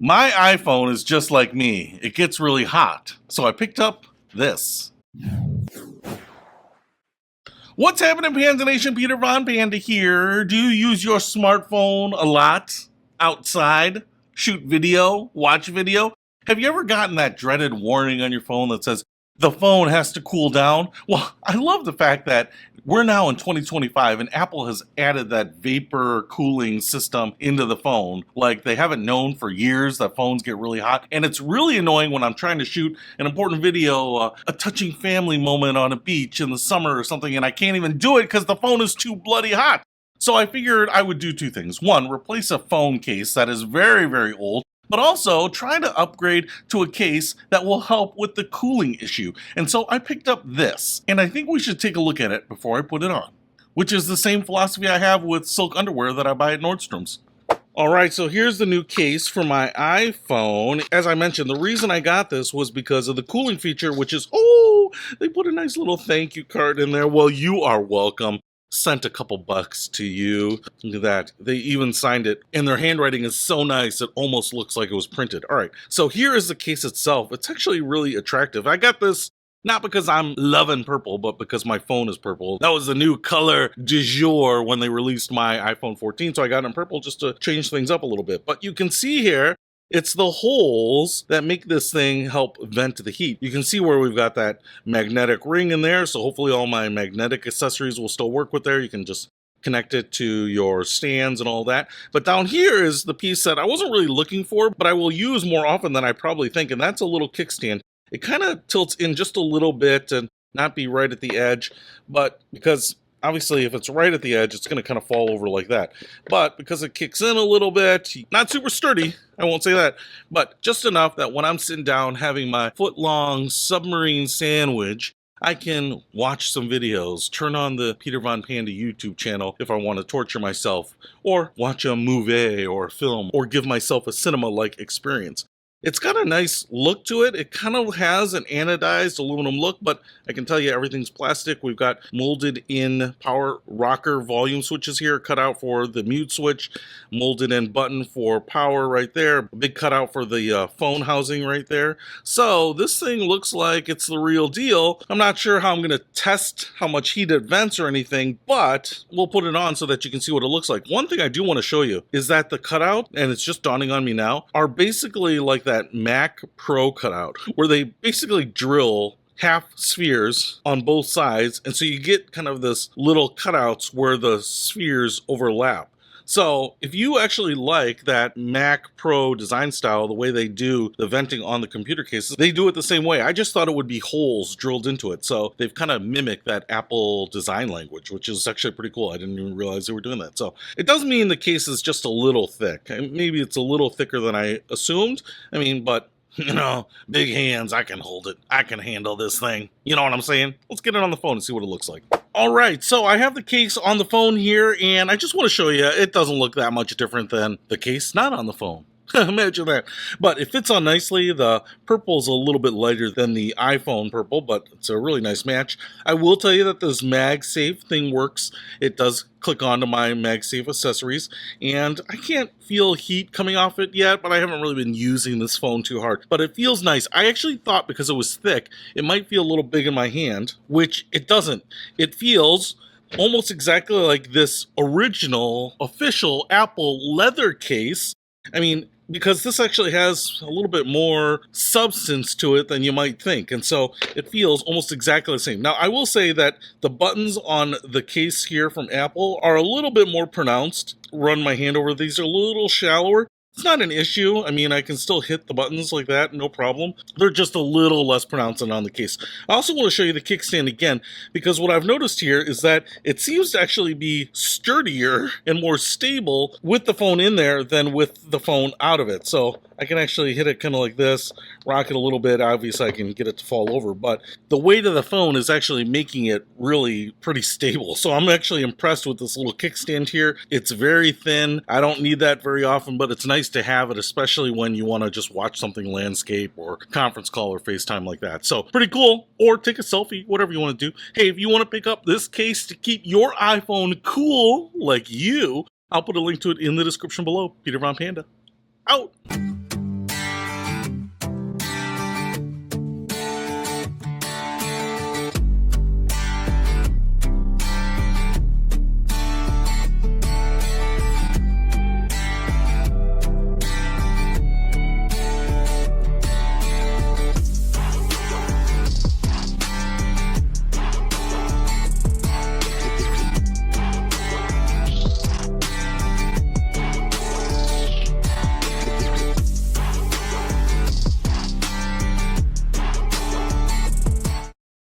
My iPhone is just like me. It gets really hot. So I picked up this. What's happening, Panda Nation? Peter Von Panda here. Do you use your smartphone a lot? Outside? Shoot video? Watch video? Have you ever gotten that dreaded warning on your phone that says, the phone has to cool down? Well, I love the fact that we're now in 2025 and Apple has added that vapor cooling system into the phone like they haven't known for years that phones get really hot. And it's really annoying when I'm trying to shoot an important video, a touching family moment on a beach in the summer or something, and I can't even do it because the phone is too bloody hot. So I figured I would do two things. One, replace a phone case that is very, very old, but also try to upgrade to a case that will help with the cooling issue. And so I picked up this, and I think we should take a look at it before I put it on, which is the same philosophy I have with silk underwear that I buy at Nordstrom's. All right, so here's the new case for my iPhone. As I mentioned, the reason I got this was because of the cooling feature, which is, they put a nice little thank you card in there. Well, you are welcome. Sent a couple bucks to you. Look at that. They even signed it, and their handwriting is so nice it almost looks like it was printed. All right, so here is the case itself. It's actually really attractive. I got this not because I'm loving purple, but because my phone is purple. That was the new color du jour when they released my iPhone 14, so I got it in purple just to change things up a little bit. But you can see here, it's the holes that make this thing help vent the heat. You can see where we've got that magnetic ring in there, so hopefully all my magnetic accessories will still work with there. You can just connect it to your stands and all that. But down here is the piece that I wasn't really looking for, but I will use more often than I probably think, and that's a little kickstand. It kind of tilts in just a little bit and not be right at the edge, but because obviously, if it's right at the edge, it's going to kind of fall over like that. But because it kicks in a little bit, not super sturdy, I won't say that, but just enough that when I'm sitting down having my foot-long submarine sandwich, I can watch some videos, turn on the Peter Von Panda YouTube channel if I want to torture myself, or watch a movie or a film, or give myself a cinema-like experience. It's got a nice look to it. It kind of has an anodized aluminum look, but I can tell you everything's plastic. We've got molded in power rocker volume switches here, cut out for the mute switch, molded in button for power right there, a big cutout for the phone housing right there. So this thing looks like it's the real deal. I'm not sure how I'm going to test how much heat it vents or anything, but we'll put it on so that you can see what it looks like. One thing I do want to show you is that the cutout, and it's just dawning on me now, are basically like that Mac Pro cutout, where they basically drill half spheres on both sides, and so you get kind of this little cutouts where the spheres overlap. So if you actually like that Mac Pro design style, the way they do the venting on the computer cases, they do it the same way. I just thought it would be holes drilled into it. So they've kind of mimicked that Apple design language, which is actually pretty cool. I didn't even realize they were doing that. So it does mean the case is just a little thick. Maybe it's a little thicker than I assumed. I mean, but you know, big hands, I can hold it. I can handle this thing. You know what I'm saying? Let's get it on the phone and see what it looks like. All right, so I have the case on the phone here, and I just want to show you, it doesn't look that much different than the case not on the phone. Imagine that. But it fits on nicely. The purple's a little bit lighter than the iPhone purple, but it's a really nice match. I will tell you that this MagSafe thing works. It does click onto my MagSafe accessories, and I can't feel heat coming off it yet, but I haven't really been using this phone too hard. But it feels nice. I actually thought because it was thick, it might feel a little big in my hand, which it doesn't. It feels almost exactly like this original official Apple leather case. I mean, because this actually has a little bit more substance to it than you might think. And so it feels almost exactly the same. Now, I will say that the buttons on the case here from Apple are a little bit more pronounced. Run my hand over these are a little shallower. It's not an issue. I mean, I can still hit the buttons like that, no problem. They're just a little less pronounced than on the case. I also want to show you the kickstand again, because what I've noticed here is that it seems to actually be sturdier and more stable with the phone in there than with the phone out of it. So I can actually hit it kind of like this, rock it a little bit. Obviously, I can get it to fall over, but the weight of the phone is actually making it really pretty stable. So I'm actually impressed with this little kickstand here. It's very thin. I don't need that very often, but it's nice to have it, especially when you want to just watch something landscape or conference call or FaceTime like that. So pretty cool. Or take a selfie, whatever you want to do. Hey, if you want to pick up this case to keep your iPhone cool like you, I'll put a link to it in the description below. Peter Von Panda, out.